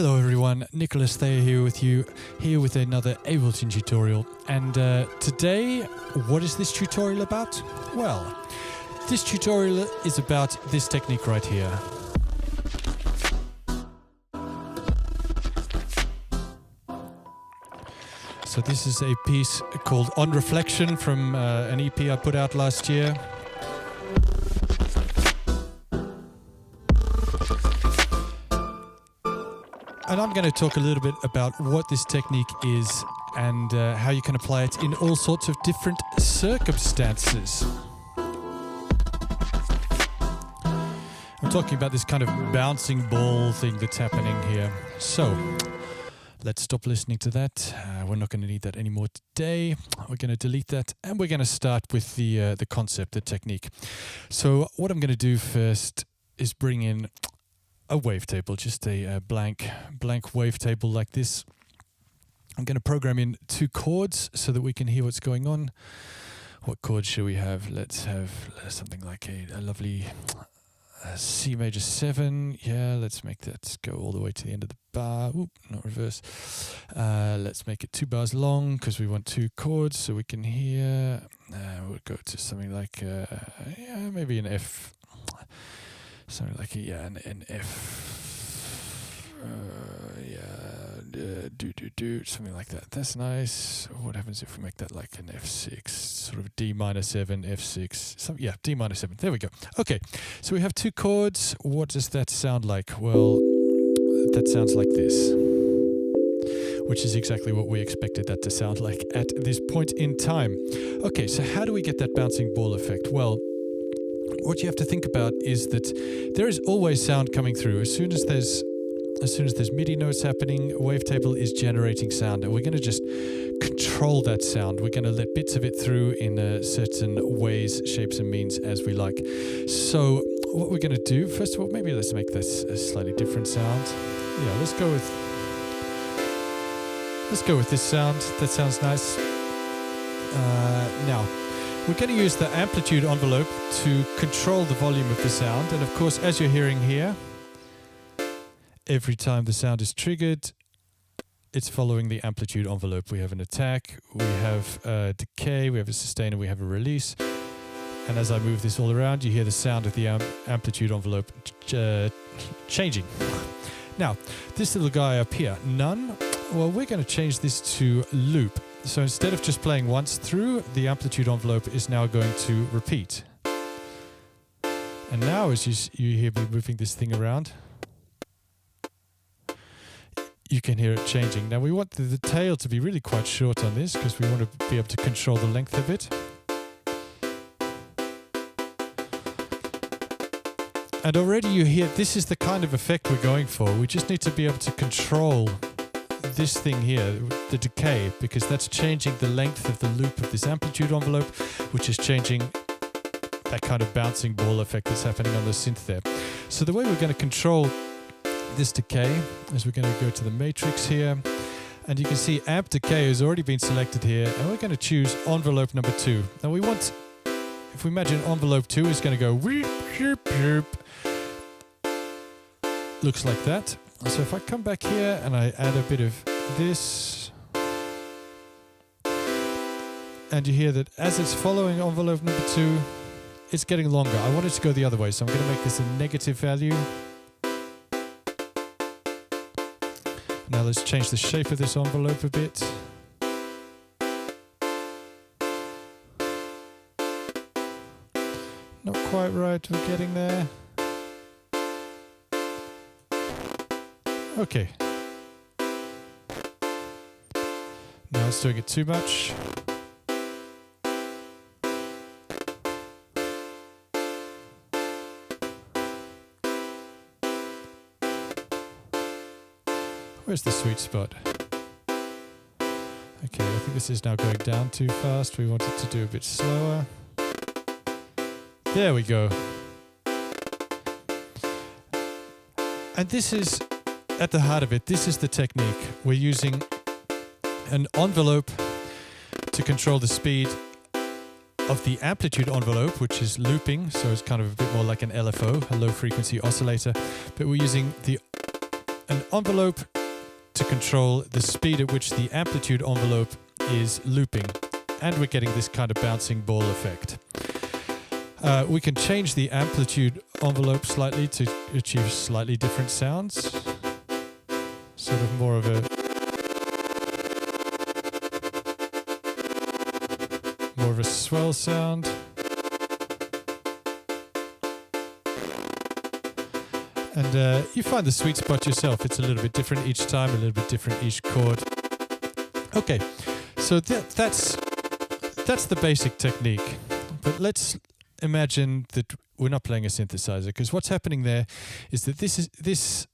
Hello everyone, Nicholas Thayer here with another Ableton tutorial. And today, what is this tutorial about? Well, this tutorial is about this technique right here. So this is a piece called On Reflection from an EP I put out last year. And I'm going to talk a little bit about what this technique is and how you can apply it in all sorts of different circumstances. I'm talking about this kind of bouncing ball thing that's happening here. So let's stop listening to that. We're not going to need that anymore today. We're going to delete that, and we're going to start with the concept, the technique. So what I'm going to do first is bring in a wavetable, just a blank wavetable like this. I'm going to program in 2 chords so that we can hear what's going on. What chords should we have? Let's have something like a lovely C major 7. Yeah, let's make that go all the way to the end of the bar. Oop, not reverse. Let's make it 2 bars long because we want 2 chords so we can hear. We'll go to something like maybe an F. Something like an F, something like that. That's nice. What happens if we make that like an F6, sort of D minor 7, F6, D minor 7. There we go. Okay, so we have 2 chords. What does that sound like? Well, that sounds like this, which is exactly what we expected that to sound like at this point in time. Okay, so how do we get that bouncing ball effect? Well, what you have to think about is that there is always sound coming through. As soon as there's MIDI notes happening, a wavetable is generating sound, and we're going to just control that sound. We're going to let bits of it through in certain ways, shapes, and means as we like. So what we're going to do, first of all, maybe let's make this a slightly different sound. Yeah, let's go with this sound. That sounds nice. Now, we're going to use the amplitude envelope to control the volume of the sound. And of course, as you're hearing here, every time the sound is triggered, it's following the amplitude envelope. We have an attack, we have a decay, we have a sustain, and we have a release. And as I move this all around, you hear the sound of the amplitude envelope changing. Now, this little guy up here, none. Well, we're going to change this to loop. So instead of just playing once through, the amplitude envelope is now going to repeat. And now as you hear me moving this thing around, you can hear it changing. Now we want the tail to be really quite short on this because we want to be able to control the length of it. And already you hear this is the kind of effect we're going for. We just need to be able to control this thing here, the decay, because that's changing the length of the loop of this amplitude envelope, which is changing that kind of bouncing ball effect that's happening on the synth there. So the way we're going to control this decay is we're going to go to the matrix here, and you can see amp decay has already been selected here, and we're going to choose envelope number 2. Now we want, if we imagine envelope 2 is going to go whoop, whoop, whoop. Looks like that. So if I come back here and I add a bit of this, and you hear that as it's following envelope number 2, it's getting longer. I want it to go the other way, so I'm going to make this a negative value. Now let's change the shape of this envelope a bit. Not quite right, we're getting there. Okay. Now it's doing it too much. Where's the sweet spot? Okay, I think this is now going down too fast. We want it to do a bit slower. There we go. And this is at the heart of it, this is the technique. We're using an envelope to control the speed of the amplitude envelope, which is looping, so it's kind of a bit more like an LFO, a low frequency oscillator, but we're using an envelope to control the speed at which the amplitude envelope is looping. And we're getting this kind of bouncing ball effect. We can change the amplitude envelope slightly to achieve slightly different sounds. Sort of more of a swell sound. And you find the sweet spot yourself. It's a little bit different each time, a little bit different each chord. Okay, so that's the basic technique. But let's imagine that we're not playing a synthesizer, because what's happening there is that this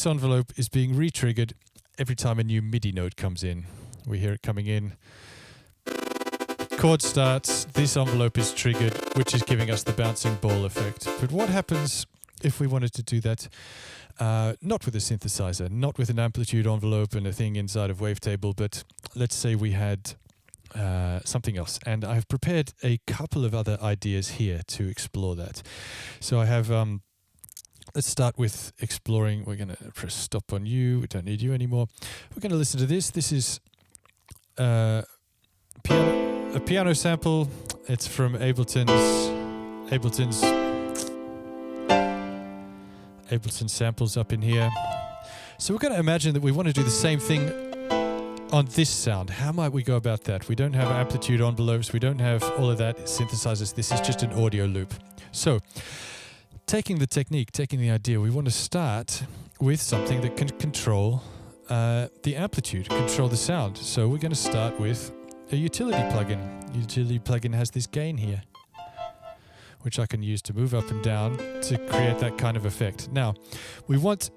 envelope is being re-triggered every time a new MIDI note comes in. We hear it coming in. Chord starts, this envelope is triggered, which is giving us the bouncing ball effect. But what happens if we wanted to do that not with a synthesizer, not with an amplitude envelope and a thing inside of Wavetable, but let's say we had something else. And I've prepared a couple of other ideas here to explore that. So I have, let's start with exploring. We're going to press stop on you. We don't need you anymore. We're going to listen to this. This is a piano sample. It's from Ableton samples up in here. So we're going to imagine that we want to do the same thing on this sound. How might we go about that? We don't have amplitude envelopes. We don't have all of that synthesizers. This is just an audio loop. So taking the technique, taking the idea, we want to start with something that can control the amplitude, control the sound. So we're going to start with a utility plugin. Utility plugin has this gain here, which I can use to move up and down to create that kind of effect. Now, we want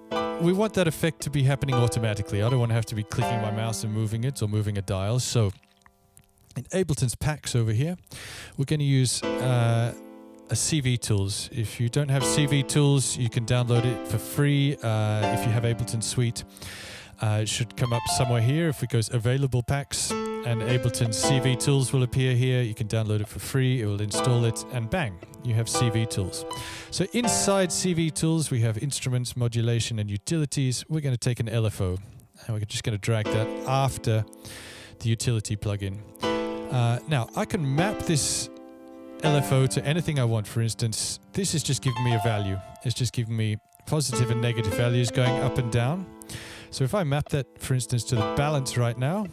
that effect to be happening automatically. I don't want to have to be clicking my mouse and moving it or moving a dial. So in Ableton's packs over here, we're going to use a CV Tools. If you don't have CV Tools, you can download it for free. If you have Ableton Suite, it should come up somewhere here. If it goes available packs, and Ableton CV Tools will appear here. You can download it for free. It will install it, and bang, you have CV Tools. So inside CV Tools, we have instruments, modulation, and utilities. We're going to take an LFO, and we're just going to drag that after the utility plugin. Now, I can map this LFO to anything I want. For instance, this is just giving me a value. It's just giving me positive and negative values going up and down. So if I map that, for instance, to the balance right now,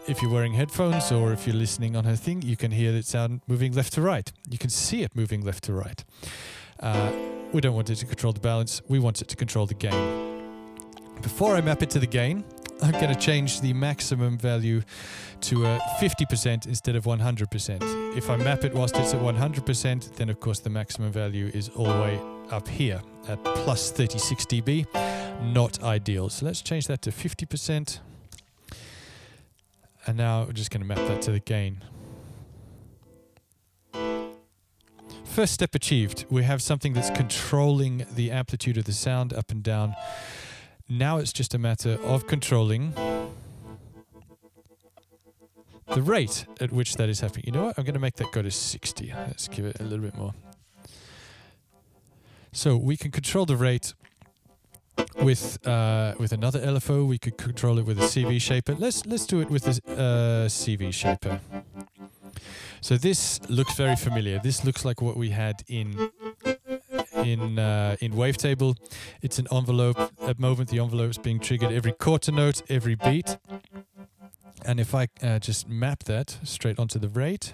if you're wearing headphones or if you're listening on her thing, you can hear the sound moving left to right. You can see it moving left to right. We don't want it to control the balance. We want it to control the gain. Before I map it to the gain, I'm going to change the maximum value to 50% instead of 100%. If I map it whilst it's at 100%, then of course the maximum value is all the way up here at plus 36 dB. Not ideal. So let's change that to 50%. And now we're just going to map that to the gain. First step achieved. We have something that's controlling the amplitude of the sound up and down. Now it's just a matter of controlling the rate at which that is happening. You know what? I'm going to make that go to 60. Let's give it a little bit more. So we can control the rate with another LFO. We could control it with a CV shaper. Let's do it with a CV shaper. So this looks very familiar. This looks like what we had in Wavetable. It's an envelope. At the moment, the envelope is being triggered every quarter note, every beat. And if I just map that straight onto the rate,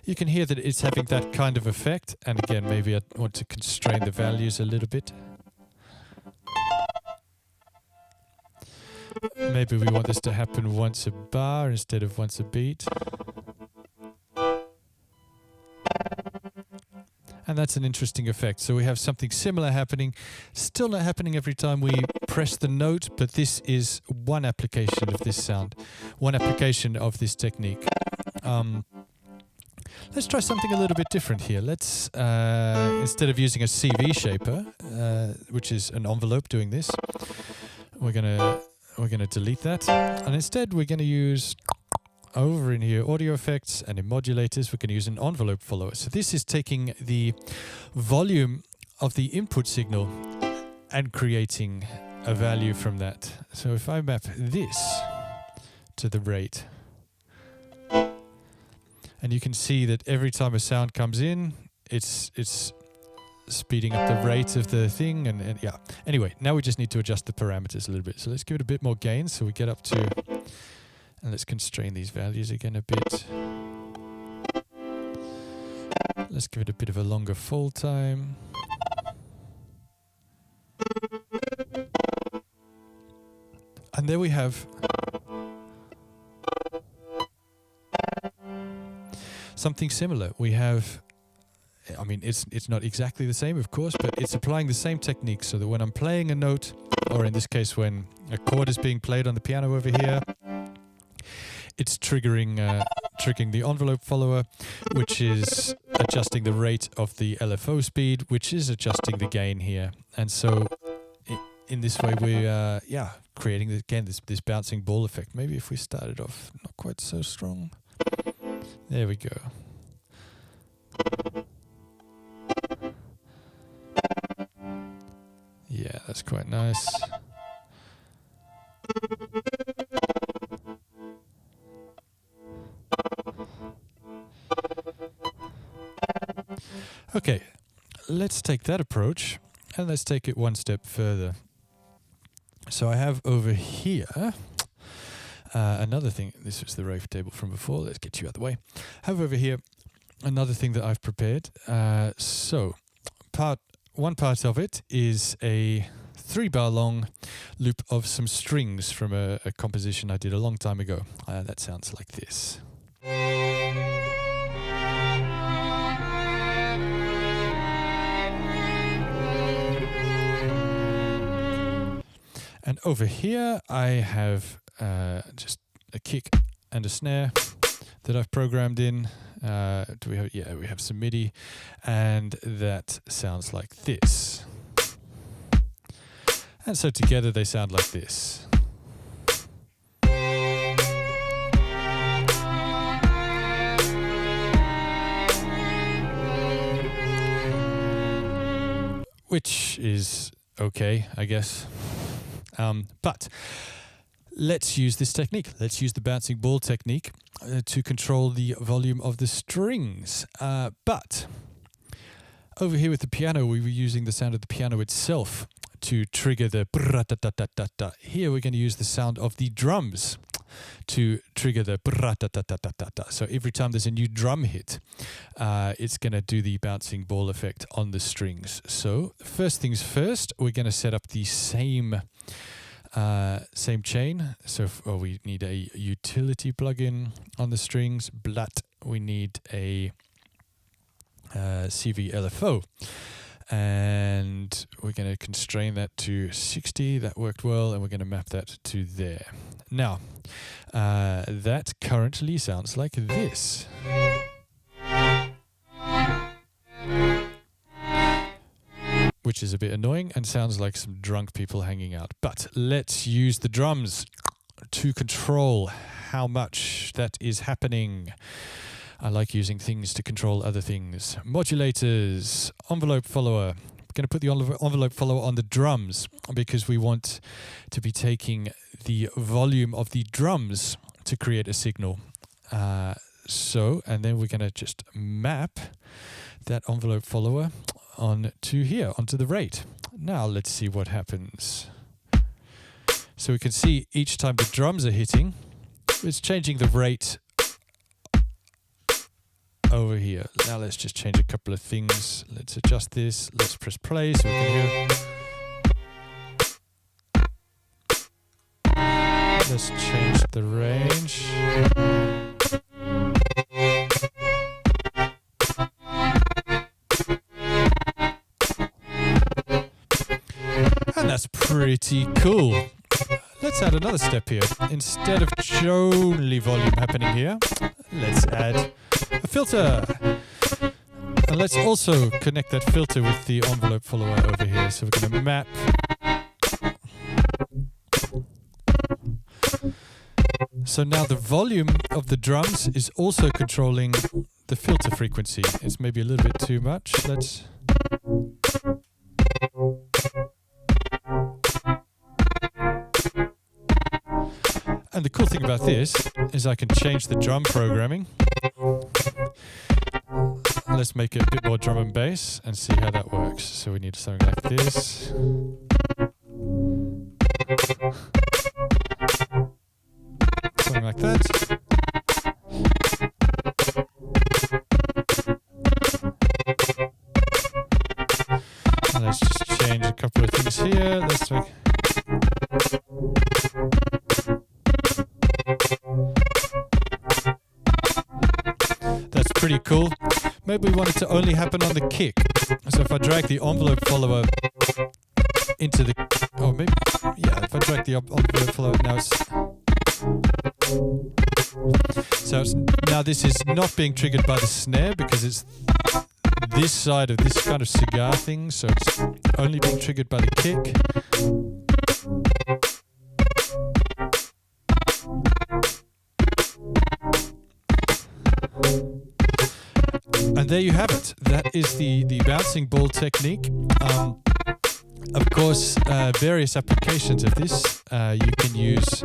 you can hear that it's having that kind of effect. And again, maybe I want to constrain the values a little bit. Maybe we want this to happen once a bar instead of once a beat. And that's an interesting effect. So we have something similar happening, still not happening every time we press the note, but this is one application of this sound, one application of this technique. Let's try something a little bit different here. Let's, instead of using a CV shaper, which is an envelope doing this, we're gonna delete that. And instead we're gonna use, over in here, audio effects, and in modulators, we're going to use an envelope follower. So this is taking the volume of the input signal and creating a value from that. So if I map this to the rate, and you can see that every time a sound comes in, it's speeding up the rate of the thing, and yeah. Anyway, now we just need to adjust the parameters a little bit. So let's give it a bit more gain, so we get up to, and let's constrain these values again a bit. Let's give it a bit of a longer fall time. And there we have something similar. We have, I mean, it's not exactly the same, of course, but it's applying the same technique, so that when I'm playing a note, or in this case when a chord is being played on the piano over here, it's triggering the envelope follower, which is adjusting the rate of the LFO speed, which is adjusting the gain here. And so in this way we're creating again this bouncing ball effect. Maybe if we started off not quite so strong. There we go. Yeah, that's quite nice. Okay, let's take that approach and let's take it one step further. So I have over here another thing. This was the rave table from before. Let's get you out of the way. I have over here another thing that I've prepared. So one part of it is a 3-bar long loop of some strings from a composition I did a long time ago. That sounds like this. And over here I have just a kick and a snare that I've programmed in. Do we have? Yeah, we have some MIDI, and that sounds like this. And so together they sound like this. Which is okay, I guess. But let's use this technique. Let's use the bouncing ball technique to control the volume of the strings. But over here with the piano, we were using the sound of the piano itself to trigger the bra-da-da-da-da-da. Here we're going to use the sound of the drums to trigger the bra-da-da-da-da-da. So every time there's a new drum hit, it's going to do the bouncing ball effect on the strings. So first things first, we're going to set up the same chain. So we need a utility plugin on the strings. But we need a CV LFO. And we're going to constrain that to 60. That worked well, and we're going to map that to there. Now, that currently sounds like this. Which is a bit annoying and sounds like some drunk people hanging out. But let's use the drums to control how much that is happening. I like using things to control other things. Modulators, envelope follower. I'm going to put the envelope follower on the drums because we want to be taking the volume of the drums to create a signal. And then we're going to just map that envelope follower onto here, onto the rate. Now let's see what happens. So we can see each time the drums are hitting, it's changing the rate over here. Now let's just change a couple of things. Let's adjust this. Let's press play so we can hear. Let's change the range. And that's pretty cool. Let's add another step here. Instead of only volume happening here, let's add a filter. And let's also connect that filter with the envelope follower over here. So we're going to map. So now the volume of the drums is also controlling the filter frequency. It's maybe a little bit too much. about this is I can change the drum programming. Let's make it a bit more drum and bass and see how that works. So we need something like this. Something like that. And let's just change a couple of things here. Let's make that's pretty cool. Maybe we want it to only happen on the kick. So if I drag the envelope follower into the, oh maybe, yeah, if I drag the envelope follower, now it's, so it's, now this is not being triggered by the snare because it's this side of this kind of cigar thing, so it's only being triggered by the kick. And there you have it. That is the bouncing ball technique. Of course, various applications of this you can use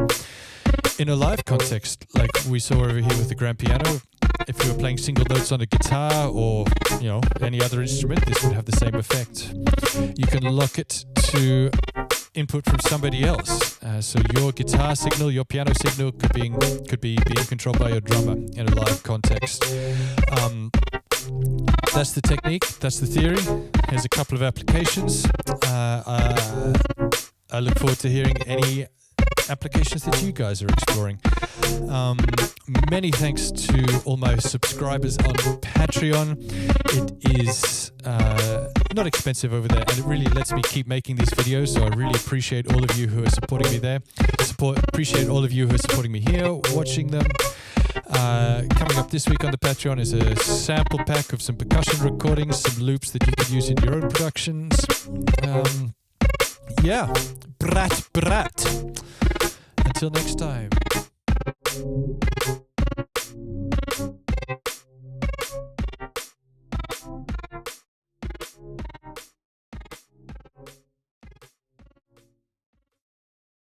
in a live context, like we saw over here with the grand piano. If you were playing single notes on a guitar or any other instrument, this would have the same effect. You can lock it to input from somebody else. So your guitar signal, your piano signal could be being controlled by your drummer in a live context. That's the technique, that's the theory. Here's a couple of applications. I look forward to hearing any applications that you guys are exploring. Many thanks to all my subscribers on Patreon. It is not expensive over there, and it really lets me keep making these videos, so I really appreciate all of you who are supporting me there. Appreciate all of you who are supporting me here, watching them. Coming up this week on the Patreon is a sample pack of some percussion recordings, some loops that you can use in your own productions. Yeah, brat. Until next time.